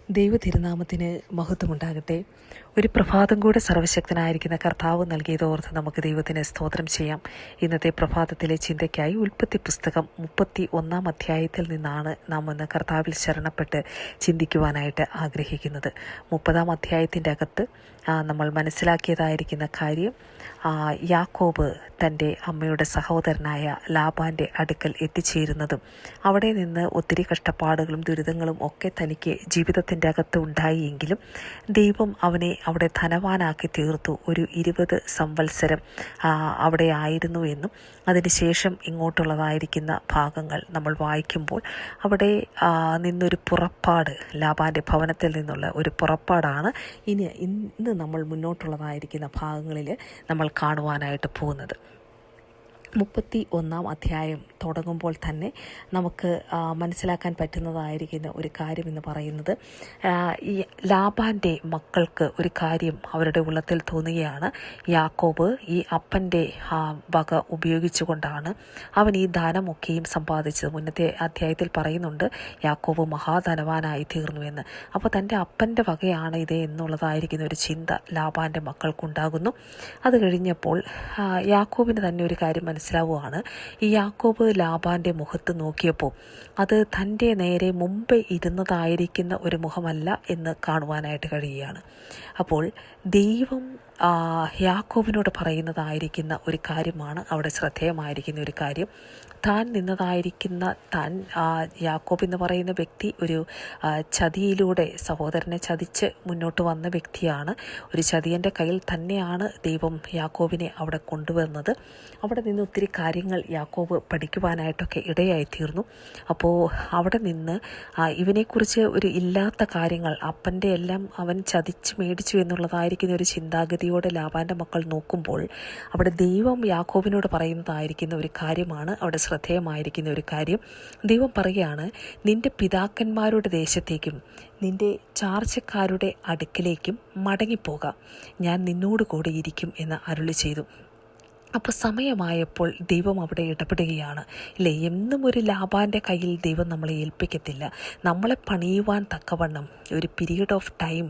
ദൈവ തിരുനാമത്തിന് മഹത്വമുണ്ടാകട്ടെ. ഒരു പ്രഭാതം കൂടെ സർവശക്തനായിരിക്കുന്ന കർത്താവ് നൽകിയതോർത്ത് നമുക്ക് ദൈവത്തിന് സ്തോത്രം ചെയ്യാം. ഇന്നത്തെ പ്രഭാതത്തിലെ ചിന്തയ്ക്കായി ഉൽപ്പത്തി പുസ്തകം 31 അധ്യായത്തിൽ നിന്നാണ് നാം ഇന്ന് കർത്താവിൽ ശരണപ്പെട്ട് ചിന്തിക്കുവാനായിട്ട് ആഗ്രഹിക്കുന്നത്. 30 അധ്യായത്തിൻ്റെ അകത്ത് നമ്മൾ മനസ്സിലാക്കിയതായിരിക്കുന്ന കാര്യം, യാക്കോബ് തൻ്റെ അമ്മയുടെ സഹോദരനായ ലാബാൻ്റെ അടുക്കൽ എത്തിച്ചേരുന്നതും അവിടെ നിന്ന് ഒത്തിരി കഷ്ടപ്പാടുകളും ദുരിതങ്ങളും ഒക്കെ തനിക്ക് ജീവിതത്തിൻ്റെ അകത്ത് ഉണ്ടായെങ്കിലും ദൈവം അവനെ അവിടെ ധനവാനാക്കി തീർത്തു. ഒരു 20 സംവത്സരം അവിടെ ആയിരുന്നു എന്നും അതിനുശേഷം ഇങ്ങോട്ടുള്ളതായിരിക്കുന്ന ഭാഗങ്ങൾ നമ്മൾ വായിക്കുമ്പോൾ അവിടെ നിന്നൊരു പുറപ്പാട്, ലാബാൻ്റെ ഭവനത്തിൽ നിന്നുള്ള ഒരു പുറപ്പാടാണ് ഇന്ന് നമ്മൾ മുന്നോട്ടുള്ളതായിരിക്കുന്ന ഭാഗങ്ങളിൽ നമ്മൾ കാണുവാനായിട്ട് പോകുന്നത്. 31 അധ്യായം തുടങ്ങുമ്പോൾ തന്നെ നമുക്ക് മനസ്സിലാക്കാൻ പറ്റുന്നതായിരിക്കുന്ന ഒരു കാര്യം എന്ന് പറയുന്നത്, ഈ ലാബാൻ്റെ മക്കൾക്ക് ഒരു കാര്യം അവരുടെ ഉള്ളത്തിൽ തോന്നുകയാണ്. യാക്കോബ് ഈ അപ്പൻ്റെ വക ഉപയോഗിച്ചുകൊണ്ടാണ് അവൻ ഈ ധനമൊക്കെയും സമ്പാദിച്ചത്. മുന്നത്തെ അധ്യായത്തിൽ പറയുന്നുണ്ട് യാക്കോബ് മഹാധനവാനായി തീർന്നു എന്ന്. അപ്പോൾ തൻ്റെ അപ്പൻ്റെ വകയാണ് ഇത് എന്നുള്ളതായിരിക്കുന്ന ഒരു ചിന്ത ലാബാൻ്റെ മക്കൾക്കുണ്ടാകുന്നു. അത് കഴിഞ്ഞപ്പോൾ യാക്കോബിന് തന്നെ ഒരു കാര്യം മനസ്സിലാവുകയാണ്. ഈ യാക്കോബ് ലാബാൻ്റെ മുഖത്ത് നോക്കിയപ്പോൾ അത് തൻ്റെ നേരെ മുമ്പേ ഇരുന്നതായിരിക്കുന്ന ഒരു മുഖമല്ല എന്ന് കാണുവാനായിട്ട് കഴിയുകയാണ്. അപ്പോൾ ദൈവം യാക്കോബിനോട് പറയുന്നതായിരിക്കുന്ന ഒരു കാര്യമാണ് അവിടെ ശ്രദ്ധേയമായിരിക്കുന്ന ഒരു കാര്യം. താൻ നിന്നതായിരിക്കുന്ന യാക്കോബ് എന്ന് പറയുന്ന വ്യക്തി ഒരു ചതിയിലൂടെ സഹോദരനെ ചതിച്ച് മുന്നോട്ട് വന്ന വ്യക്തിയാണ്. ഒരു ചതിയൻ്റെ കയ്യിൽ തന്നെയാണ് ദൈവം യാക്കോബിനെ അവിടെ കൊണ്ടുവന്നത്. അവിടെ നിന്ന് ഒത്തിരി കാര്യങ്ങൾ യാക്കോബ് പഠിക്കുവാനായിട്ടൊക്കെ ഇടയായിത്തീർന്നു. അപ്പോൾ അവിടെ നിന്ന് ഇവനെക്കുറിച്ച് ഒരു ഇല്ലാത്ത കാര്യങ്ങൾ, അപ്പൻ്റെ എല്ലാം അവൻ ചതിച്ച് മേടിച്ചു എന്നുള്ളതായിരിക്കുന്ന ഒരു ചിന്താഗതിയോടെ ലാബാൻ്റെ മക്കൾ നോക്കുമ്പോൾ അവിടെ ദൈവം യാക്കോബിനോട് പറയുന്നതായിരിക്കുന്ന ഒരു കാര്യമാണ് അവിടെ ശ്രദ്ധേയമായിരിക്കുന്ന ഒരു കാര്യം. ദൈവം പറയുകയാണ്, നിന്റെ പിതാക്കന്മാരുടെ ദേശത്തേക്കും നിന്റെ ചാർച്ചക്കാരുടെ അടുക്കിലേക്കും മടങ്ങിപ്പോകാം, ഞാൻ നിന്നോട് കൂടെ ഇരിക്കും എന്ന് അരുളി ചെയ്തു. അപ്പോൾ സമയമായപ്പോൾ ദൈവം അവിടെ ഇടപെടുകയാണ്. ഇല്ലേ, എന്നും ഒരു ലാബാൻ്റെ കയ്യിൽ ദൈവം നമ്മളെ ഏൽപ്പിക്കത്തില്ല. നമ്മളെ പണിയുവാൻ തക്കവണ്ണം ഒരു പീരീഡ് ഓഫ് ടൈം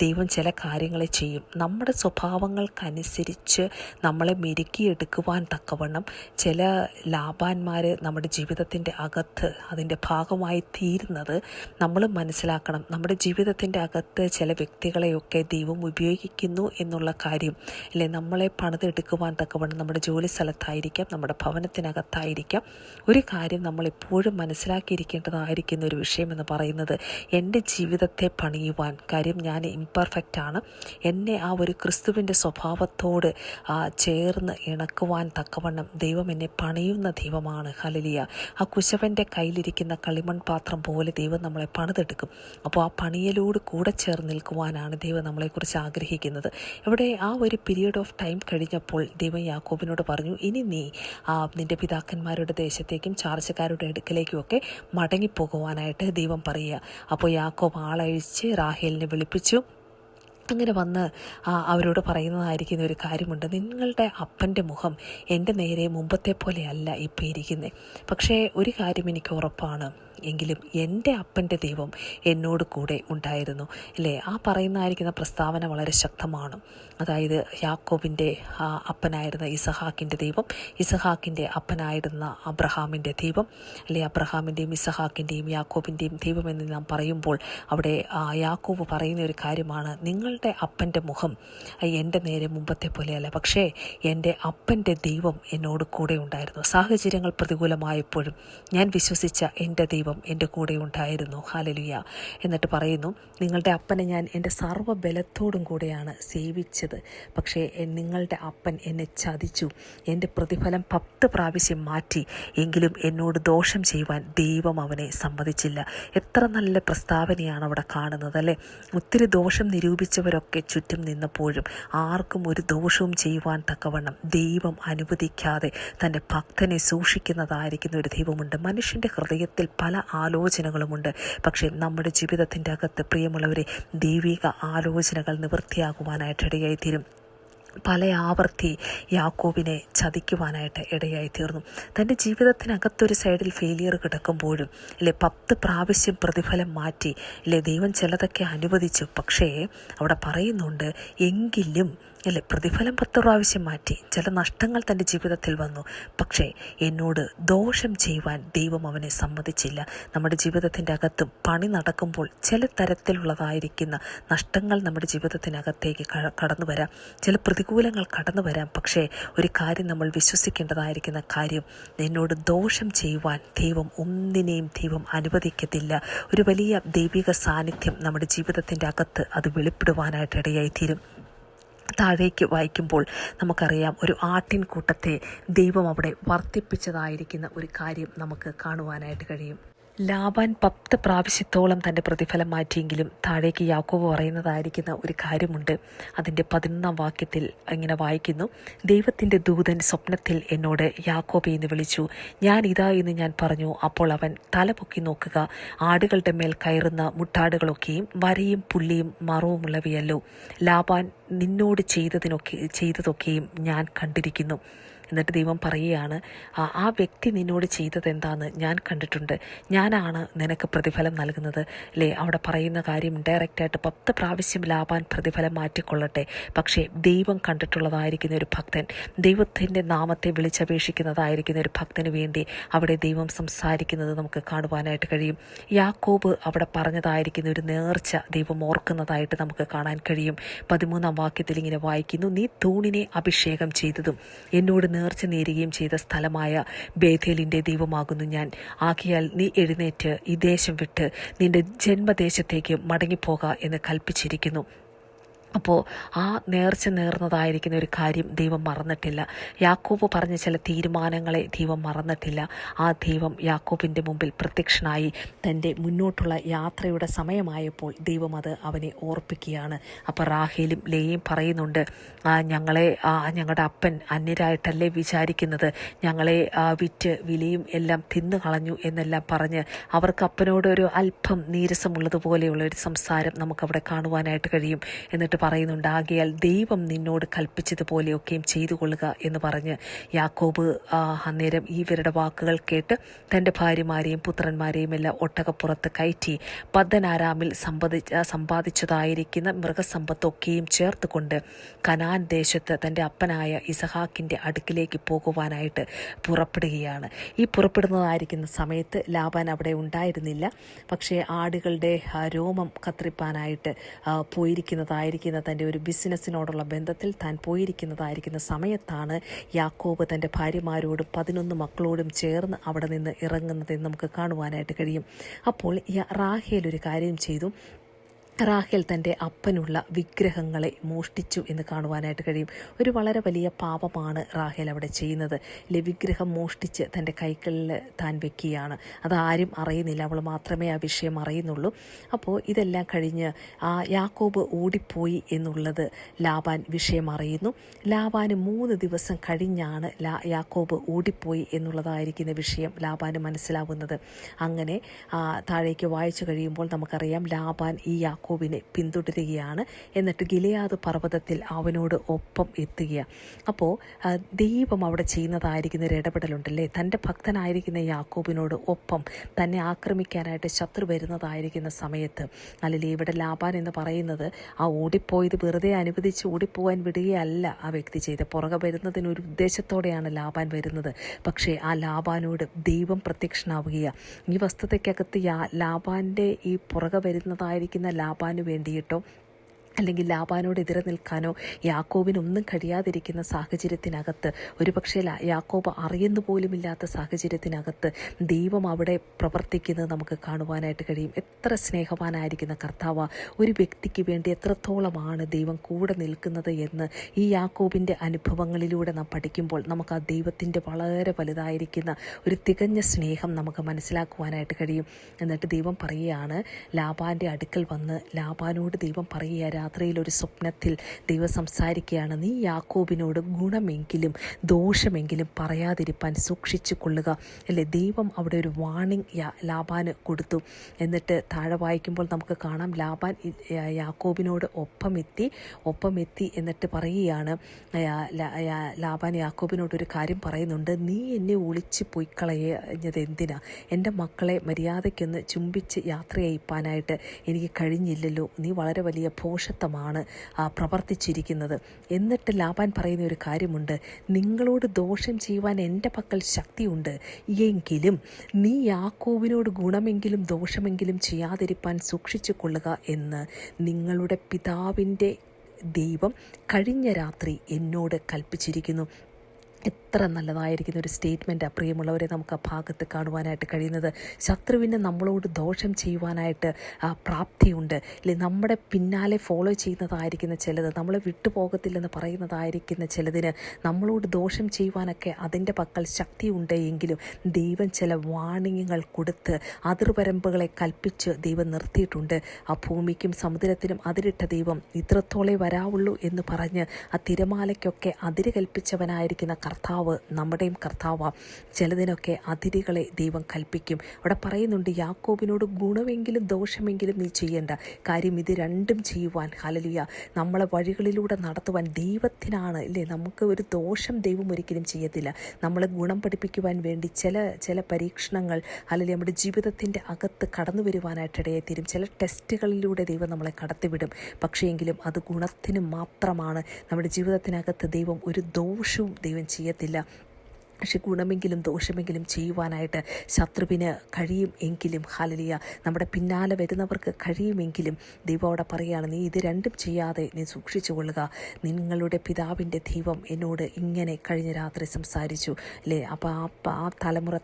ദൈവം ചില കാര്യങ്ങളെ ചെയ്യും. നമ്മുടെ സ്വഭാവങ്ങൾക്കനുസരിച്ച് നമ്മളെ മെരുക്കിയെടുക്കുവാൻ തക്കവണ്ണം ചില ലാബാന്മാർ നമ്മുടെ ജീവിതത്തിൻ്റെ അകത്ത് അതിൻ്റെ ഭാഗമായി തീരുന്നത് നമ്മൾ മനസ്സിലാക്കണം. നമ്മുടെ ജീവിതത്തിൻ്റെ അകത്ത് ചില വ്യക്തികളെയൊക്കെ ദൈവം ഉപയോഗിക്കുന്നു എന്നുള്ള കാര്യം, അല്ലേ, നമ്മളെ പണിതെടുക്കുവാൻ തക്കവണ്ണം നമ്മുടെ ജോലി സ്ഥലത്തായിരിക്കാം, നമ്മുടെ ഭവനത്തിനകത്തായിരിക്കാം. ഒരു കാര്യം നമ്മളെപ്പോഴും മനസ്സിലാക്കിയിരിക്കേണ്ടതായിരിക്കുന്ന ഒരു വിഷയമെന്ന് പറയുന്നത്, എൻ്റെ ജീവിതത്തെ പണിയുവാൻ, കാര്യം ഞാൻ ഇംപെർഫെക്റ്റ് ആണ്, എന്നെ ആ ഒരു ക്രിസ്തുവിൻ്റെ സ്വഭാവത്തോട് ചേർന്ന് ഇണക്കുവാൻ തക്കവണ്ണം ദൈവം എന്നെ പണിയുന്ന ദൈവമാണ്. ഹല്ലേലൂയ. ആ കുശവൻ്റെ കയ്യിലിരിക്കുന്ന കളിമൺ പാത്രം പോലെ ദൈവം നമ്മളെ പണിതെടുക്കും. അപ്പോൾ ആ പണിയലോട് കൂടെ ചേർന്ന് നിൽക്കുവാനാണ് ദൈവം നമ്മളെക്കുറിച്ച് ആഗ്രഹിക്കുന്നത്. ഇവിടെ ആ ഒരു പീരീഡ് ഓഫ് ടൈം കഴിഞ്ഞപ്പോൾ ദൈവം യാക്കോബിനോട് പറഞ്ഞു, ഇനി നീ നിൻ്റെ പിതാക്കന്മാരുടെ ദേശത്തേക്കും ചാർച്ചക്കാരുടെ അടുക്കലേക്കും ഒക്കെ മടങ്ങിപ്പോകുവാനായിട്ട് ദൈവം പറയുക. അപ്പോൾ യാക്കോബ് ആളയച്ച് റാഹേലിനെ വിളിപ്പിച്ചു. അങ്ങനെ വന്ന് അവരോട് പറയുന്നതായിരിക്കുന്ന ഒരു കാര്യമുണ്ട്, നിങ്ങളുടെ അപ്പൻ്റെ മുഖം എൻ്റെ നേരെ മുമ്പത്തെ പോലെയല്ല ഇപ്പോൾ ഇരിക്കുന്നത്. പക്ഷേ ഒരു കാര്യം എനിക്ക് ഉറപ്പാണ്, എങ്കിലും എൻ്റെ അപ്പൻ്റെ ദൈവം എന്നോട് കൂടെ ഉണ്ടായിരുന്നു. അല്ലേ, ആ പറയുന്നതായിരിക്കുന്ന പ്രസ്താവന വളരെ ശക്തമാണ്. അതായത് യാക്കോബിൻ്റെ അപ്പനായിരുന്ന ഇസഹാക്കിൻ്റെ ദൈവം, ഇസഹാക്കിൻ്റെ അപ്പനായിരുന്ന അബ്രഹാമിൻ്റെ ദൈവം, അല്ലെ, അബ്രഹാമിൻ്റെയും ഇസഹാക്കിൻ്റെയും യാക്കോബിൻ്റെയും ദൈവം എന്ന് നാം പറയുമ്പോൾ അവിടെ യാക്കോബ് പറയുന്ന ഒരു കാര്യമാണ്, നിങ്ങളുടെ അപ്പൻ്റെ മുഖം എൻ്റെ നേരെ മുമ്പത്തെ പോലെയല്ല, പക്ഷേ എൻ്റെ അപ്പൻ്റെ ദൈവം എന്നോട് കൂടെ ഉണ്ടായിരുന്നു. സാഹചര്യങ്ങൾ പ്രതികൂലമായപ്പോഴും ഞാൻ വിശ്വസിച്ച എൻ്റെ ദൈവം എൻ്റെ കൂടെ ഉണ്ടായിരുന്നു. ഹല്ലേലൂയ. എന്നിട്ട് പറയുന്നു, നിങ്ങളുടെ അപ്പനെ ഞാൻ എൻ്റെ സർവ്വബലത്തോടും കൂടെയാണ് സേവിച്ചത്, പക്ഷേ നിങ്ങളുടെ അപ്പൻ എന്നെ ചതിച്ചു, എൻ്റെ പ്രതിഫലം 10 പ്രാവശ്യം മാറ്റി, എങ്കിലും എന്നോട് ദോഷം ചെയ്യുവാൻ ദൈവം അവനെ സമ്മതിച്ചില്ല. എത്ര നല്ല പ്രസ്താവനയാണ് അവിടെ കാണുന്നത്, അല്ലേ. ഒത്തിരി ദോഷം നിരൂപിച്ചവരൊക്കെ ചുറ്റും നിന്നപ്പോഴും ആർക്കും ഒരു ദോഷവും ചെയ്യുവാൻ തക്കവണ്ണം ദൈവം അനുവദിക്കാതെ തൻ്റെ ഭക്തനെ സൂക്ഷിക്കുന്നതായിരിക്കുന്ന ഒരു ദൈവമുണ്ട്. മനുഷ്യൻ്റെ ഹൃദയത്തിൽ പല ആലോചനകളുമുണ്ട്, പക്ഷേ നമ്മുടെ ജീവിതത്തിൻ്റെ അകത്ത് പ്രിയമുള്ളവരെ ദൈവിക ആലോചനകൾ നിവൃത്തിയാകുവാനായിട്ട് ഇടയായിത്തീരും. പല ആവർത്തി യാക്കോബിനെ ചതിക്കുവാനായിട്ട് ഇടയായി തീർന്നു. തൻ്റെ ജീവിതത്തിനകത്തൊരു സൈഡിൽ ഫെയിലിയർ കിടക്കുമ്പോഴും 10 പ്രാവശ്യം പ്രതിഫലം മാറ്റി ദൈവം ചിലതൊക്കെ അനുവദിച്ചു. പക്ഷേ അവിടെ പറയുന്നുണ്ട് എങ്കിലും പ്രതിഫലം 10 പ്രാവശ്യം മാറ്റി, ചില നഷ്ടങ്ങൾ തൻ്റെ ജീവിതത്തിൽ വന്നു. പക്ഷേ എന്നോട് ദോഷം ചെയ്യുവാൻ ദൈവം അവനെ സമ്മതിച്ചില്ല. നമ്മുടെ ജീവിതത്തിൻ്റെ അകത്ത് പണി നടക്കുമ്പോൾ ചില തരത്തിലുള്ളതായിരിക്കുന്ന നഷ്ടങ്ങൾ നമ്മുടെ ജീവിതത്തിനകത്തേക്ക് കടന്നു വരാം, ചില പ്രതികൂലങ്ങൾ കടന്നു വരാം. പക്ഷേ ഒരു കാര്യം നമ്മൾ വിശ്വസിക്കേണ്ടതായിരിക്കുന്ന കാര്യം, എന്നോട് ദോഷം ചെയ്യുവാൻ ദൈവം അനുവദിക്കത്തില്ല. ഒരു വലിയ ദൈവിക സാന്നിധ്യം നമ്മുടെ ജീവിതത്തിൻ്റെ അകത്ത് അത് വെളിപ്പെടുവാനായിട്ട് ഇടയായിത്തീരും. താഴേക്ക് വായിക്കുമ്പോൾ നമുക്കറിയാം, ഒരു ആട്ടിൻകൂട്ടത്തെ ദൈവം അവിടെ വർദ്ധിപ്പിച്ചതായിരിക്കുന്ന ഒരു കാര്യം നമുക്ക് കാണുവാനായിട്ട് കഴിയും. ലാബാൻ 10 പ്രാവശ്യത്തോളം തൻ്റെ പ്രതിഫലം മാറ്റിയെങ്കിലും താഴേക്ക് യാക്കോബ് പറയുന്നതായിരിക്കുന്ന ഒരു കാര്യമുണ്ട്. അതിൻ്റെ 11-ാം വാക്യത്തിൽ ഇങ്ങനെ വായിക്കുന്നു: ദൈവത്തിൻ്റെ ദൂതൻ സ്വപ്നത്തിൽ എന്നോട് യാക്കോബെ എന്ന് വിളിച്ചു. ഞാൻ ഇതാ എന്ന് ഞാൻ പറഞ്ഞു. അപ്പോൾ അവൻ തല പൊക്കി നോക്കുക, ആടുകളുടെ മേൽ കയറുന്ന മുട്ടാടുകളൊക്കെയും വരയും പുള്ളിയും മറവുമുള്ളവയല്ലോ. ലാബാൻ നിന്നോട് ചെയ്തതൊക്കെയും ഞാൻ കണ്ടിരിക്കുന്നു. എന്നിട്ട് ദൈവം പറയുകയാണ്, ആ വ്യക്തി നിന്നോട് ചെയ്തത് എന്താണെന്ന് ഞാൻ കണ്ടിട്ടുണ്ട്, ഞാനാണ് നിനക്ക് പ്രതിഫലം നൽകുന്നത്. അവിടെ പറയുന്ന കാര്യം ഡയറക്റ്റായിട്ട് 10 പ്രാവശ്യം ലാബാൻ പ്രതിഫലം മാറ്റിക്കൊള്ളട്ടെ. പക്ഷേ ദൈവം കണ്ടിട്ടുള്ളതായിരിക്കുന്ന ഒരു ഭക്തൻ, ദൈവത്തിൻ്റെ നാമത്തെ വിളിച്ചപേക്ഷിക്കുന്നതായിരിക്കുന്ന ഒരു ഭക്തന് വേണ്ടി അവിടെ ദൈവം സംസാരിക്കുന്നത് നമുക്ക് കാണുവാനായിട്ട് കഴിയും. യാക്കോബ് അവിടെ പറഞ്ഞതായിരിക്കുന്ന ഒരു നേർച്ച ദൈവം ഓർക്കുന്നതായിട്ട് നമുക്ക് കാണാൻ കഴിയും. 13-ാം വാക്യത്തിൽ ഇങ്ങനെ വായിക്കുന്നു: നീ തൂണിനെ അഭിഷേകം ചെയ്തതും എന്നോട് നേർച്ച നേരുകയും ചെയ്ത സ്ഥലമായ ബേഥേലിൻ്റെ ദൈവമാകുന്നു ഞാൻ. ആകയാൽ നീ എഴുന്നേറ്റ് ഈ ദേശം വിട്ട് നിന്റെ ജന്മദേശത്തേക്ക് മടങ്ങിപ്പോക എന്ന് കൽപ്പിച്ചിരിക്കുന്നു. അപ്പോൾ ആ നേർച്ച നേർന്നതായിരിക്കുന്ന ഒരു കാര്യം ദൈവം മറന്നിട്ടില്ല. യാക്കോബ് പറഞ്ഞ ചില തീരുമാനങ്ങളെ ദൈവം മറന്നിട്ടില്ല. ആ ദൈവം യാക്കോബിൻ്റെ മുമ്പിൽ പ്രത്യക്ഷനായി തൻ്റെ മുന്നോട്ടുള്ള യാത്രയുടെ സമയമായപ്പോൾ ദൈവം അത് അവനെ ഓർപ്പിക്കുകയാണ്. അപ്പോൾ റാഹേലും ലേയും പറയുന്നുണ്ട്, ഞങ്ങളുടെ അപ്പൻ അന്യരായിട്ടല്ലേ വിചാരിക്കുന്നത്, ഞങ്ങളെ വിറ്റ് വിലയും എല്ലാം തിന്നു കളഞ്ഞു എന്നെല്ലാം പറഞ്ഞ് അവർക്ക് അപ്പനോട് ഒരു അല്പം നീരസമുള്ളതുപോലെയുള്ള ഒരു സംസാരം നമുക്കവിടെ കാണുവാനായിട്ട് കഴിയും. എന്നിട്ട് പറയുന്നുണ്ട്, ആകയാൽ ദൈവം നിന്നോട് കൽപ്പിച്ചതുപോലെയൊക്കെയും ചെയ്തു കൊള്ളുക എന്ന് പറഞ്ഞ് യാക്കോബ് അന്നേരം ഇവരുടെ വാക്കുകൾ കേട്ട് തൻ്റെ ഭാര്യമാരെയും പുത്രന്മാരെയും എല്ലാം ഒട്ടകപ്പുറത്ത് കയറ്റി പദ്ദൻആരാമിൽ സമ്പാദിച്ചതായിരിക്കുന്ന മൃഗസമ്പത്തൊക്കെയും ചേർത്തുകൊണ്ട് കനാൻ ദേശത്ത് തൻ്റെ അപ്പനായ ഇസഹാക്കിൻ്റെ അടുക്കിലേക്ക് പോകുവാനായിട്ട് പുറപ്പെടുകയാണ്. ഈ പുറപ്പെടുന്നതായിരിക്കുന്ന സമയത്ത് ലാബാൻ അവിടെ ഉണ്ടായിരുന്നില്ല. പക്ഷേ ആടുകളുടെ രോമം കത്രിപ്പാനായിട്ട് പോയിരിക്കുന്നതായിരിക്കുന്ന തൻ്റെ ഒരു ബിസിനസ്സിനോടുള്ള ബന്ധത്തിൽ താൻ പോയിരിക്കുന്നതായിരിക്കുന്ന സമയത്താണ് യാക്കോബ് തൻ്റെ ഭാര്യമാരോടും 11 മക്കളോടും ചേർന്ന് അവിടെ നിന്ന് ഇറങ്ങുന്നതെന്ന് നമുക്ക് കാണുവാനായിട്ട് കഴിയും. അപ്പോൾ റാഹേൽ ഒരു കാര്യം ചെയ്തു. റാഹേൽ തൻ്റെ അപ്പനുള്ള വിഗ്രഹങ്ങളെ മോഷ്ടിച്ചു എന്ന് കാണുവാനായിട്ട് കഴിയും. ഒരു വളരെ വലിയ പാപമാണ് റാഹേൽ അവിടെ ചെയ്യുന്നത്. വിഗ്രഹം മോഷ്ടിച്ച് തൻ്റെ കൈകളിൽ താൻ വെക്കുകയാണ്. അതാരും അറിയുന്നില്ല, അവൾ മാത്രമേ ആ വിഷയം അറിയുന്നുള്ളൂ. അപ്പോൾ ഇതെല്ലാം കഴിഞ്ഞ് യാക്കോബ് ഓടിപ്പോയി എന്നുള്ളത് ലാബാൻ വിഷയം അറിയുന്നു. ലാബാന് 3 ദിവസം കഴിഞ്ഞാണ് യാക്കോബ് ഓടിപ്പോയി എന്നുള്ളതായിരിക്കുന്ന വിഷയം ലാബാന് മനസ്സിലാവുന്നത്. അങ്ങനെ താഴേക്ക് വായിച്ചു കഴിയുമ്പോൾ നമുക്കറിയാം, ലാബാൻ ഈ യാക്കോബിനെ പിന്തുടരുകയാണ്. എന്നിട്ട് ഗിലെയാദ് പർവ്വതത്തിൽ അവനോട് ഒപ്പം എത്തുകയാണ്. അപ്പോൾ ദൈവം അവിടെ ചെയ്യുന്നതായിരിക്കുന്ന ഒരു ഇടപെടലുണ്ടല്ലേ, തൻ്റെ ഭക്തനായിരിക്കുന്ന യാക്കോബിനോട് ഒപ്പം തന്നെ ആക്രമിക്കാനായിട്ട് ശത്രു വരുന്നതായിരിക്കുന്ന സമയത്ത്, അല്ലെങ്കിൽ ഇവിടെ ലാബാൻ എന്ന് പറയുന്നത് ആ ഓടിപ്പോയത് വെറുതെ അനുവദിച്ച് ഓടിപ്പോകാൻ വിടുകയല്ല ആ വ്യക്തി ചെയ്ത്, പുറകെ വരുന്നതിനൊരു ഉദ്ദേശത്തോടെയാണ് ലാബാൻ വരുന്നത്. പക്ഷേ ആ ലാബാനോട് ദൈവം പ്രത്യക്ഷനാവുകയാണ്. ഈ വസ്തുതയ്ക്കകത്ത് ലാബാൻ്റെ ഈ പുറകെ വരുന്നതായിരിക്കുന്ന ലാബാന് വേണ്ടിയിട്ടോ അല്ലെങ്കിൽ ലാബാനോട് എതിരെ നിൽക്കാനോ യാക്കോബിനൊന്നും കഴിയാതിരിക്കുന്ന സാഹചര്യത്തിനകത്ത്, ഒരുപക്ഷെ യാക്കോബ് അറിയുന്നു പോലുമില്ലാത്ത സാഹചര്യത്തിനകത്ത് ദൈവം അവിടെ പ്രവർത്തിക്കുന്നത് നമുക്ക് കാണുവാനായിട്ട് കഴിയും. എത്ര സ്നേഹവാനായിരിക്കുന്ന കർത്താവ്, ഒരു വ്യക്തിക്ക് വേണ്ടി എത്രത്തോളമാണ് ദൈവം കൂടെ നിൽക്കുന്നത് എന്ന് ഈ യാക്കോബിൻ്റെ അനുഭവങ്ങളിലൂടെ നാം പഠിക്കുമ്പോൾ നമുക്ക് ആ ദൈവത്തിൻ്റെ വളരെ വലുതായിരിക്കുന്ന ഒരു തികഞ്ഞ സ്നേഹം നമുക്ക് മനസ്സിലാക്കുവാനായിട്ട് കഴിയും. എന്നിട്ട് ദൈവം പറയുകയാണ്, ലാബാൻ്റെ അടുക്കൽ വന്ന് ലാബാനോട് ദൈവം പറയുക, രാത്രിയിൽ ഒരു സ്വപ്നത്തിൽ ദൈവം സംസാരിക്കുകയാണ്, നീ യാക്കോബിനോട് ഗുണമെങ്കിലും ദോഷമെങ്കിലും പറയാതിരിപ്പാൻ സൂക്ഷിച്ചു കൊള്ളുക. അല്ലേ, ദൈവം അവിടെ ഒരു വാണിംഗ് ലാബാന് കൊടുത്തു. എന്നിട്ട് താഴെ വായിക്കുമ്പോൾ നമുക്ക് കാണാം, ലാബാൻ യാക്കോബിനോട് ഒപ്പമെത്തി എന്നിട്ട് പറയുകയാണ്, ലാബാൻ യാക്കോബിനോട് ഒരു കാര്യം പറയുന്നുണ്ട്, നീ എന്നെ ഒളിച്ച് പോയി കളഞ്ഞത് എന്തിനാ? എൻ്റെ മക്കളെ മര്യാദയ്ക്കൊന്ന് ചുംബിച്ച് യാത്ര അയപ്പാനായിട്ട് എനിക്ക് കഴിഞ്ഞില്ലല്ലോ. നീ വളരെ വലിയ ഭോഷത്വമാണ് പ്രവർത്തിച്ചിരിക്കുന്നത്. എന്നിട്ട് ലാബാൻ പറയുന്ന ഒരു കാര്യമുണ്ട്, നിങ്ങളോട് ദോഷം ചെയ്യുവാൻ എൻ്റെ പക്കൽ ശക്തിയുണ്ട്, എങ്കിലും നീ യാക്കോബിനോട് ഗുണമെങ്കിലും ദോഷമെങ്കിലും ചെയ്യാതിരിപ്പാൻ സൂക്ഷിച്ചു കൊള്ളുക എന്ന് നിങ്ങളുടെ പിതാവിൻ്റെ ദൈവം കഴിഞ്ഞ രാത്രി എന്നോട് കൽപ്പിച്ചിരിക്കുന്നു. എത്ര നല്ലതായിരിക്കുന്ന ഒരു സ്റ്റേറ്റ്മെൻറ്റാണ് പ്രിയമുള്ളവരെ നമുക്ക് ആ ഭാഗത്ത് കാണുവാനായിട്ട് കഴിയുന്നത്. ശത്രുവിന് നമ്മളോട് ദോഷം ചെയ്യുവാനായിട്ട് പ്രാപ്തിയുണ്ട് അല്ലേ. നമ്മുടെ പിന്നാലെ ഫോളോ ചെയ്യുന്നതായിരിക്കുന്ന ചിലത്, നമ്മളെ വിട്ടുപോകത്തില്ലെന്ന് പറയുന്നതായിരിക്കുന്ന ചിലതിന് നമ്മളോട് ദോഷം ചെയ്യുവാനൊക്കെ അതിൻ്റെ പക്കൽ ശക്തിയുണ്ട്. എങ്കിലും ദൈവം ചില വാണിങ്ങുകൾ കൊടുത്ത് അതിർവരമ്പുകളെ കൽപ്പിച്ച് ദൈവം നിർത്തിയിട്ടുണ്ട്. ആ ഭൂമിക്കും സമുദ്രത്തിനും അതിരിട്ട ദൈവം ഇത്രത്തോളേ വരാവുള്ളൂ എന്ന് പറഞ്ഞ് ആ തിരമാലയ്ക്കൊക്കെ അതിര് കൽപ്പിച്ചവനായിരിക്കുന്ന കർത്താവ് നമ്മുടെയും കർത്താവ്. ചിലതിനൊക്കെ അതിരുകളെ ദൈവം കൽപ്പിക്കും. അവിടെ പറയുന്നുണ്ട്, യാക്കോബിനോട് ഗുണമെങ്കിലും ദോഷമെങ്കിലും നീ ചെയ്യേണ്ട കാര്യം ഇത് രണ്ടും ചെയ്യുവാൻ, ഹല്ലേലൂയ, നമ്മളെ വഴികളിലൂടെ നടത്തുവാൻ ദൈവത്തിനാണ് അല്ലേ. നമുക്ക് ഒരു ദോഷം ദൈവം ഒരിക്കലും ചെയ്യത്തില്ല. നമ്മളെ ഗുണം പഠിപ്പിക്കുവാൻ വേണ്ടി ചില പരീക്ഷണങ്ങൾ അല്ലെങ്കിൽ നമ്മുടെ ജീവിതത്തിൻ്റെ അകത്ത് കടന്നു വരുവാനായിട്ടിടയെ തീരും. ചില ടെസ്റ്റുകളിലൂടെ ദൈവം നമ്മളെ കടത്തിവിടും. പക്ഷേയെങ്കിലും അത് ഗുണത്തിന് മാത്രമാണ്. നമ്മുടെ ജീവിതത്തിനകത്ത് ദൈവം ഒരു ദോഷവും ദൈവം ചെയ്യത്തില്ല. പക്ഷെ ഗുണമെങ്കിലും ദോഷമെങ്കിലും ചെയ്യുവാനായിട്ട് ശത്രുവിന് കഴിയും എങ്കിലും, ഹല്ലേലൂയ, നമ്മുടെ പിന്നാലെ വരുന്നവർക്ക് കഴിയുമെങ്കിലും ദൈവം അവിടെ പറയുകയാണ്, നീ ഇത് രണ്ടും ചെയ്യാതെ നീ സൂക്ഷിച്ചു കൊള്ളുക. നിങ്ങളുടെ പിതാവിൻ്റെ ദൈവം എന്നോട് ഇങ്ങനെ കഴിഞ്ഞ രാത്രി സംസാരിച്ചു അല്ലേ. അപ്പോൾ ആ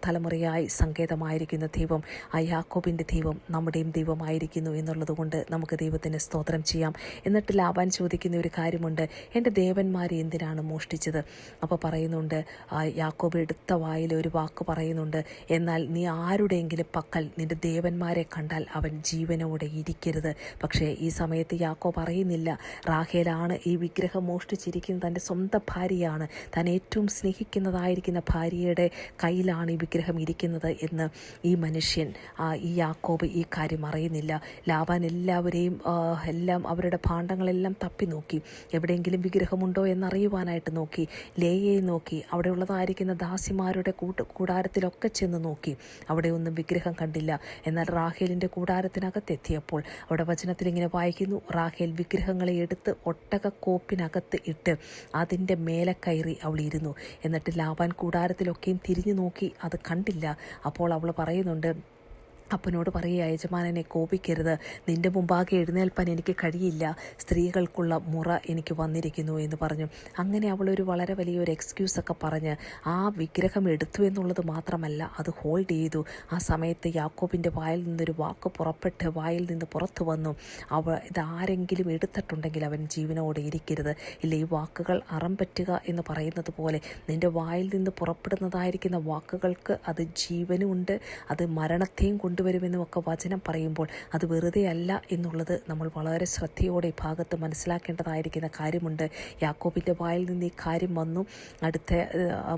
തലമുറയായി സങ്കേതമായിരിക്കുന്ന ദൈവം, ആ യാക്കോബിൻ്റെ ദൈവം നമ്മുടെയും ദൈവമായിരിക്കുന്നു എന്നുള്ളത് കൊണ്ട് നമുക്ക് ദൈവത്തിന് സ്തോത്രം ചെയ്യാം. എന്നിട്ട് ലാബാൻ ചോദിക്കുന്ന ഒരു കാര്യമുണ്ട്, എൻ്റെ ദേവന്മാരെ എന്തിനാണ് മോഷ്ടിച്ചത്? അപ്പോൾ പറയുന്നുണ്ട്, യാക്കോബ് എടുത്ത വായിൽ ഒരു വാക്ക് പറയുന്നുണ്ട്, എന്നാൽ നീ ആരുടെയെങ്കിലും പക്കൽ നിന്റെ ദേവന്മാരെ കണ്ടാൽ അവൻ ജീവനോടെ ഇരിക്കരുത്. പക്ഷേ ഈ സമയത്ത് യാക്കോബ് പറയുന്നില്ല, റാഹേലാണ് ഈ വിഗ്രഹം മോഷ്ടിച്ചിരിക്കുന്നത്, തൻ്റെ സ്വന്തം ഭാര്യയാണ്, താൻ ഏറ്റവും സ്നേഹിക്കുന്നതായിരിക്കുന്ന ഭാര്യയുടെ കയ്യിലാണ് ഈ വിഗ്രഹം ഇരിക്കുന്നത് എന്ന് ഈ മനുഷ്യൻ, ഈ യാക്കോബ് ഈ കാര്യം അറിയുന്നില്ല. ലാബാൻ എല്ലാം അവരുടെ ഭാണ്ഡങ്ങളെല്ലാം തപ്പി നോക്കി, എവിടെയെങ്കിലും വിഗ്രഹമുണ്ടോ എന്നറിയുവാനായിട്ട് നോക്കി. ലേയയെ നോക്കി, അവിടെ ഉള്ളതായിരിക്കുന്ന ദാസിമാരുടെ കൂടാരത്തിലൊക്കെ ചെന്ന് നോക്കി, അവിടെ ഒന്നും വിഗ്രഹം കണ്ടില്ല. എന്നാൽ റാഹേലിൻ്റെ കൂടാരത്തിനകത്തെത്തിയപ്പോൾ അവിടെ വചനത്തിൽ ഇങ്ങനെ വായിക്കുന്നു, റാഹേൽ വിഗ്രഹങ്ങളെ എടുത്ത് ഒട്ടകക്കോപ്പിനകത്ത് ഇട്ട് അതിൻ്റെ മേലെ കയറി അവൾ ഇരുന്നു. എന്നിട്ട് ലാബാൻ കൂടാരത്തിലൊക്കെയും തിരിഞ്ഞു നോക്കി, അത് കണ്ടില്ല. അപ്പോൾ അവൾ പറയുന്നുണ്ട്, അപ്പനോട് പറയുക, യജമാനനെ കോപിക്കരുത്, നിൻ്റെ മുമ്പാകെ എഴുന്നേൽപ്പാൻ എനിക്ക് കഴിയില്ല, സ്ത്രീകൾക്കുള്ള മുറ എനിക്ക് വന്നിരിക്കുന്നു എന്ന് പറഞ്ഞു. അങ്ങനെ അവളൊരു വളരെ വലിയൊരു എക്സ്ക്യൂസൊക്കെ പറഞ്ഞ് ആ വിഗ്രഹം എടുത്തു എന്നുള്ളത് മാത്രമല്ല, അത് ഹോൾഡ് ചെയ്തു. ആ സമയത്ത് യാക്കോബിൻ്റെ വായിൽ നിന്നൊരു വാക്ക് വായിൽ നിന്ന് പുറത്തു വന്നു, ഇതാരെങ്കിലും എടുത്തിട്ടുണ്ടെങ്കിൽ അവൻ ജീവനോടെ ഇരിക്കരുത്. ഇല്ല, ഈ വാക്കുകൾ അറം പറ്റുക എന്ന് പറയുന്നത് പോലെ നിൻ്റെ വായിൽ നിന്ന് പുറപ്പെടുന്നതായിരിക്കുന്ന വാക്കുകൾക്ക് അത് ജീവനുമുണ്ട്, അത് മരണത്തെയും കൊണ്ടുവരുമെന്നുമൊക്കെ വചനം പറയുമ്പോൾ അത് വെറുതെ അല്ല എന്നുള്ളത് നമ്മൾ വളരെ ശ്രദ്ധയോടെ ഈ ഭാഗത്ത് മനസ്സിലാക്കേണ്ടതായിരിക്കുന്ന കാര്യമുണ്ട്. യാക്കോബിൻ്റെ വായിൽ നിന്ന് ഈ കാര്യം വന്നു. അടുത്ത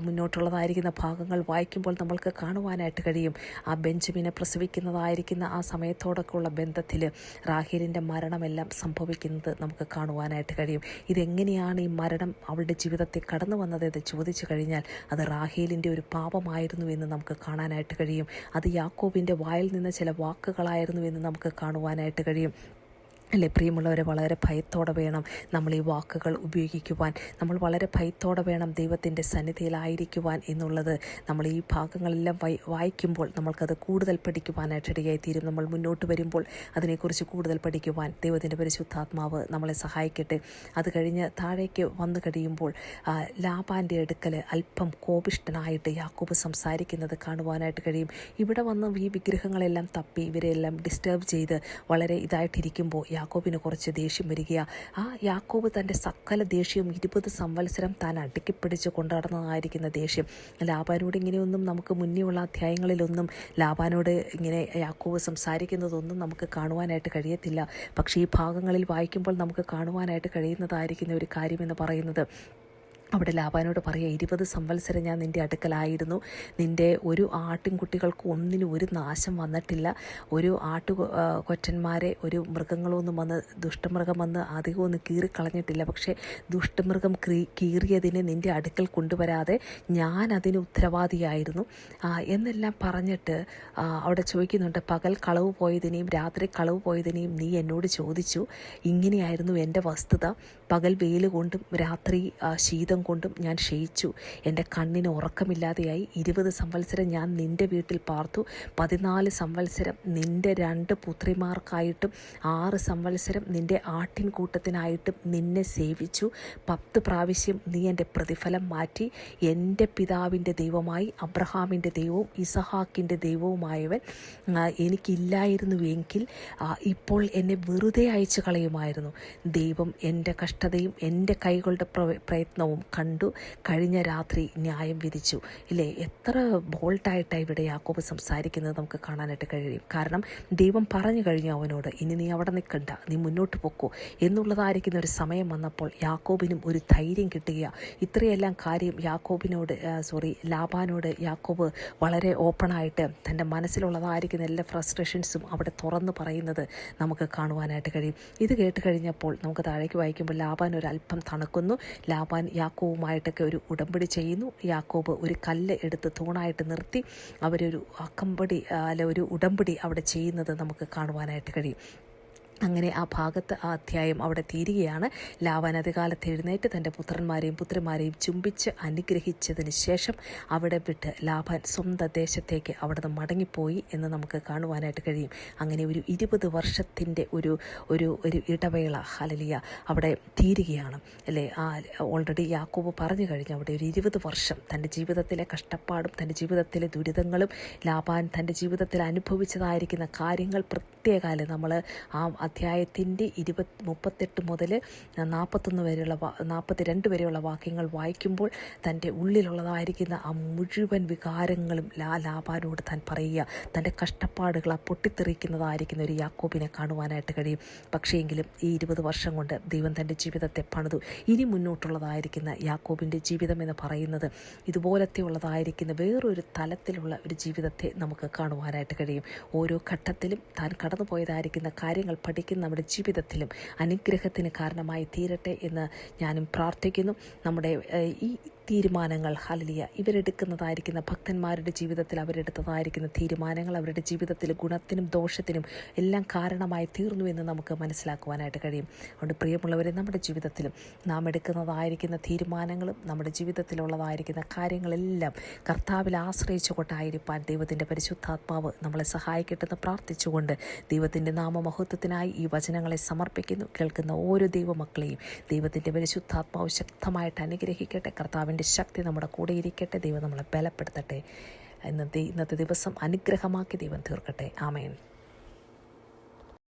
മുന്നോട്ടുള്ളതായിരിക്കുന്ന ഭാഗങ്ങൾ വായിക്കുമ്പോൾ നമ്മൾക്ക് കാണുവാനായിട്ട് കഴിയും, ആ ബെഞ്ചമിനെ പ്രസവിക്കുന്നതായിരിക്കുന്ന ആ സമയത്തോടൊക്കെ ഉള്ള ബന്ധത്തിൽ റാഹേലിൻ്റെ മരണമെല്ലാം സംഭവിക്കുന്നത് നമുക്ക് കാണുവാനായിട്ട് കഴിയും. ഇതെങ്ങനെയാണ് ഈ മരണം അവളുടെ ജീവിതത്തിൽ കടന്നു വന്നത് എന്ന് ചോദിച്ചു കഴിഞ്ഞാൽ അത് റാഹേലിൻ്റെ ഒരു പാപമായിരുന്നു എന്ന് നമുക്ക് കാണാനായിട്ട് കഴിയും. അത് യാക്കോബിൻ്റെ വായിൽ നിന്ന് ചില വാക്കുകളായിരുന്നു എന്ന് നമുക്ക് കാണുവാനായിട്ട് കഴിയും. അല്ലേ പ്രിയമുള്ളവരെ, വളരെ ഭയത്തോടെ വേണം നമ്മൾ ഈ വാക്കുകൾ ഉപയോഗിക്കുവാൻ. നമ്മൾ വളരെ ഭയത്തോടെ വേണം ദൈവത്തിൻ്റെ സന്നിധിയിലായിരിക്കുവാൻ എന്നുള്ളത് നമ്മൾ ഈ ഭാഗങ്ങളെല്ലാം വായിക്കുമ്പോൾ നമ്മൾക്കത് കൂടുതൽ പഠിക്കുവാനായിട്ട് ഇടയായി തീരും. നമ്മൾ മുന്നോട്ട് വരുമ്പോൾ അതിനെക്കുറിച്ച് കൂടുതൽ പഠിക്കുവാൻ ദൈവത്തിൻ്റെ പരിശുദ്ധാത്മാവ് നമ്മളെ സഹായിക്കട്ടെ. അത് കഴിഞ്ഞ് താഴേക്ക് വന്നു കഴിയുമ്പോൾ ലാബാൻ്റെ അടുക്കൽ അല്പം കോപിഷ്ഠനായിട്ട് യാക്കോബ് സംസാരിക്കുന്നത് കാണുവാനായിട്ട് കഴിയും. ഇവിടെ വന്ന് ഈ വിഗ്രഹങ്ങളെല്ലാം തപ്പി ഇവരെല്ലാം ഡിസ്റ്റർബ് ചെയ്ത് വളരെ ഇതായിട്ടിരിക്കുമ്പോൾ യാക്കോബിന് കുറച്ച് ദേഷ്യം വരികയാണ്. ആ യാക്കോബ് തൻ്റെ സകല ദേഷ്യവും 20 സംവത്സരം താൻ അടുക്കിപ്പിടിച്ച് കൊണ്ടുനടന്നതായിരിക്കുന്ന ദേഷ്യം. ലാബാനോട് ഇങ്ങനെയൊന്നും നമുക്ക് മുന്നേയുള്ള അധ്യായങ്ങളിലൊന്നും ലാബാനോട് ഇങ്ങനെ യാക്കോബ് സംസാരിക്കുന്നതൊന്നും നമുക്ക് കാണുവാനായിട്ട് കഴിയത്തില്ല. പക്ഷേ ഈ ഭാഗങ്ങളിൽ വായിക്കുമ്പോൾ നമുക്ക് കാണുവാനായിട്ട് കഴിയുന്നതായിരിക്കുന്ന ഒരു കാര്യമെന്ന് പറയുന്നത്, അവിടെ ലാബാനോട് പറയുക, 20 സംവത്സരം ഞാൻ നിൻ്റെ അടുക്കലായിരുന്നു. നിൻ്റെ ഒരു ആട്ടിൻകുട്ടികൾക്ക് ഒന്നിനും ഒരു നാശം വന്നിട്ടില്ല. ഒരു കൊറ്റന്മാരെ ഒരു മൃഗങ്ങളൊന്നും വന്ന് ദുഷ്ടമൃഗം വന്ന് അധികമൊന്നും കീറിക്കളഞ്ഞിട്ടില്ല. പക്ഷേ ദുഷ്ടമൃഗം കീറിയതിനെ നിൻ്റെ അടുക്കൽ കൊണ്ടുവരാതെ ഞാൻ അതിന് ഉത്തരവാദിയായിരുന്നു എന്നെല്ലാം പറഞ്ഞിട്ട് അവിടെ ചോദിക്കുന്നുണ്ട്, പകൽ കളവ് പോയതിനെയും രാത്രി കളവ് പോയതിനെയും നീ എന്നോട് ചോദിച്ചു. ഇങ്ങനെയായിരുന്നു എൻ്റെ വസ്തുത. പകൽ വെയിൽ കൊണ്ടും രാത്രി ശീതം കൊണ്ടും ഞാൻ ക്ഷയിച്ചു. എൻ്റെ കണ്ണിന് ഉറക്കമില്ലാതെയായി. 20 സംവത്സരം ഞാൻ നിൻ്റെ വീട്ടിൽ പാർത്തു. 14 സംവത്സരം നിൻ്റെ 2 പുത്രിമാർക്കായിട്ടും 6 സംവത്സരം നിൻ്റെ ആട്ടിൻകൂട്ടത്തിനായിട്ടും നിന്നെ സേവിച്ചു. 10 പ്രാവശ്യം നീ എൻ്റെ പ്രതിഫലം മാറ്റി. എൻ്റെ പിതാവിൻ്റെ ദൈവമായി അബ്രഹാമിൻ്റെ ദൈവവും ഇസഹാക്കിൻ്റെ ദൈവവുമായവൻ എനിക്കില്ലായിരുന്നുവെങ്കിൽ ഇപ്പോൾ എന്നെ വെറുതെ അയച്ചു കളയുമായിരുന്നു. ദൈവം എൻ്റെ കഷ്ടതയും എൻ്റെ കൈകളുടെ പ്രയത്നവും കണ്ടു. കഴിഞ്ഞ രാത്രി ന്യായം വിധിച്ചു. ഇല്ലേ, എത്ര ബോൾട്ടായിട്ടാണ് ഇവിടെ യാക്കോബ് സംസാരിക്കുന്നത് നമുക്ക് കാണാനായിട്ട് കഴിയും. കാരണം ദൈവം പറഞ്ഞു കഴിഞ്ഞു അവനോട്, ഇനി നീ അവിടെ നിൽക്കണ്ട, നീ മുന്നോട്ട് പൊക്കോ എന്നുള്ളതായിരിക്കുന്ന ഒരു സമയം വന്നപ്പോൾ യാക്കോബിനും ഒരു ധൈര്യം കിട്ടുക. ഇത്രയെല്ലാം കാര്യം ലാബാനോട് യാക്കോബ് വളരെ ഓപ്പണായിട്ട് തൻ്റെ മനസ്സിലുള്ളതായിരിക്കുന്ന എല്ലാ ഫ്രസ്ട്രേഷൻസും അവിടെ തുറന്നു പറയുന്നത് നമുക്ക് കാണുവാനായിട്ട് കഴിയും. ഇത് കേട്ട് കഴിഞ്ഞപ്പോൾ നമുക്ക് താഴേക്ക് വായിക്കുമ്പോൾ ലാബാൻ ഒരല്പം തണുക്കുന്നു. ലാബാൻ യാക്കോബുമായിട്ടൊക്കെ ഒരു ഉടമ്പടി ചെയ്യുന്നു. യാക്കോബ് ഒരു കല്ല് എടുത്ത് തൂണായിട്ട് നിർത്തി അവരൊരു ഒരു ഉടമ്പടി അവിടെ ചെയ്യുന്നത് നമുക്ക് കാണുവാനായിട്ട് കഴിയും. അങ്ങനെ ആ അധ്യായം അവിടെ തീരുകയാണ്. ലാബാൻ അധികാലത്ത് എഴുന്നേറ്റ് തൻ്റെ പുത്രന്മാരെയും പുത്രിമാരെയും ചുംബിച്ച് അനുഗ്രഹിച്ചതിന് ശേഷം അവിടെ വിട്ട് ലാബാൻ സ്വന്തം ദേശത്തേക്ക് അവിടെ നിന്ന് മടങ്ങിപ്പോയി എന്ന് നമുക്ക് കാണുവാനായിട്ട് കഴിയും. അങ്ങനെ ഒരു 20 വർഷത്തിൻ്റെ ഒരു ഇടവേള അവിടെ തീരുകയാണ് അല്ലേ. ഓൾറെഡി യാക്കോബ് പറഞ്ഞു കഴിഞ്ഞു, അവിടെ ഒരു 20 വർഷം തൻ്റെ ജീവിതത്തിലെ കഷ്ടപ്പാടും തൻ്റെ ജീവിതത്തിലെ ദുരിതങ്ങളും ലാബാൻ തൻ്റെ ജീവിതത്തിൽ അനുഭവിച്ചതായിരിക്കുന്ന കാര്യങ്ങൾ പ്രത്യേകാലം നമ്മൾ ആ അധ്യായത്തിൻ്റെ 38 മുതൽ 42 വരെയുള്ള വാക്യങ്ങൾ വായിക്കുമ്പോൾ തൻ്റെ ഉള്ളിലുള്ളതായിരിക്കുന്ന ആ മുഴുവൻ വികാരങ്ങളും ലാബാനോട് താൻ പറയുക. തൻ്റെ കഷ്ടപ്പാടുകൾ പൊട്ടിത്തെറിക്കുന്നതായിരിക്കുന്ന ഒരു യാക്കോബിനെ കാണുവാനായിട്ട് കഴിയും. പക്ഷേയെങ്കിലും ഈ 20 വർഷം കൊണ്ട് ദൈവം തൻ്റെ ജീവിതത്തെ പണിതു. ഇനി മുന്നോട്ടുള്ളതായിരിക്കുന്ന യാക്കോബിൻ്റെ ജീവിതം എന്ന് പറയുന്നത് ഇതുപോലത്തെ ഉള്ളതായിരിക്കുന്ന വേറൊരു തലത്തിലുള്ള ഒരു ജീവിതത്തെ നമുക്ക് കാണുവാനായിട്ട് കഴിയും. ഓരോ ഘട്ടത്തിലും താൻ കടന്നുപോയതായിരിക്കുന്ന കാര്യങ്ങൾ പഠിക്കുന്ന നമ്മുടെ ജീവിതത്തിലും അനുഗ്രഹത്തിന് കാരണമായി തീരട്ടെ എന്ന് ഞാനും പ്രാർത്ഥിക്കുന്നു. നമ്മുടെ ഈ തീരുമാനങ്ങൾ ഇവരെടുക്കുന്നതായിരിക്കുന്ന ഭക്തന്മാരുടെ ജീവിതത്തിൽ അവരെടുത്തതായിരിക്കുന്ന തീരുമാനങ്ങൾ അവരുടെ ജീവിതത്തിൽ ഗുണത്തിനും ദോഷത്തിനും എല്ലാം കാരണമായി തീർന്നു എന്ന് നമുക്ക് മനസ്സിലാക്കുവാനായിട്ട് കഴിയും. അതുകൊണ്ട് പ്രിയമുള്ളവരെ, നമ്മുടെ ജീവിതത്തിലും നാം എടുക്കുന്നതായിരിക്കുന്ന തീരുമാനങ്ങളും നമ്മുടെ ജീവിതത്തിലുള്ളതായിരിക്കുന്ന കാര്യങ്ങളെല്ലാം കർത്താവിൽ ആശ്രയിച്ചുകൊണ്ടായിരിക്കാൻ ദൈവത്തിൻ്റെ പരിശുദ്ധാത്മാവ് നമ്മളെ സഹായിക്കട്ടെന്ന് പ്രാർത്ഥിച്ചുകൊണ്ട് ദൈവത്തിൻ്റെ നാമമഹത്വത്തിനായി ഈ വചനങ്ങളെ സമർപ്പിക്കുന്നു. കേൾക്കുന്ന ഓരോ ദൈവമക്കളെയും ദൈവത്തിൻ്റെ പരിശുദ്ധാത്മാവ് ശക്തമായിട്ട് അനുഗ്രഹിക്കട്ടെ. കർത്താവിൻ്റെ ശക്തി നമ്മുടെ കൂടെ ഇരിക്കട്ടെ. ദൈവം നമ്മളെ ബലപ്പെടുത്തട്ടെ. ഇന്നത്തെ ദിവസം അനുഗ്രഹമാക്കി ദൈവം തീർക്കട്ടെ. ആമേൻ.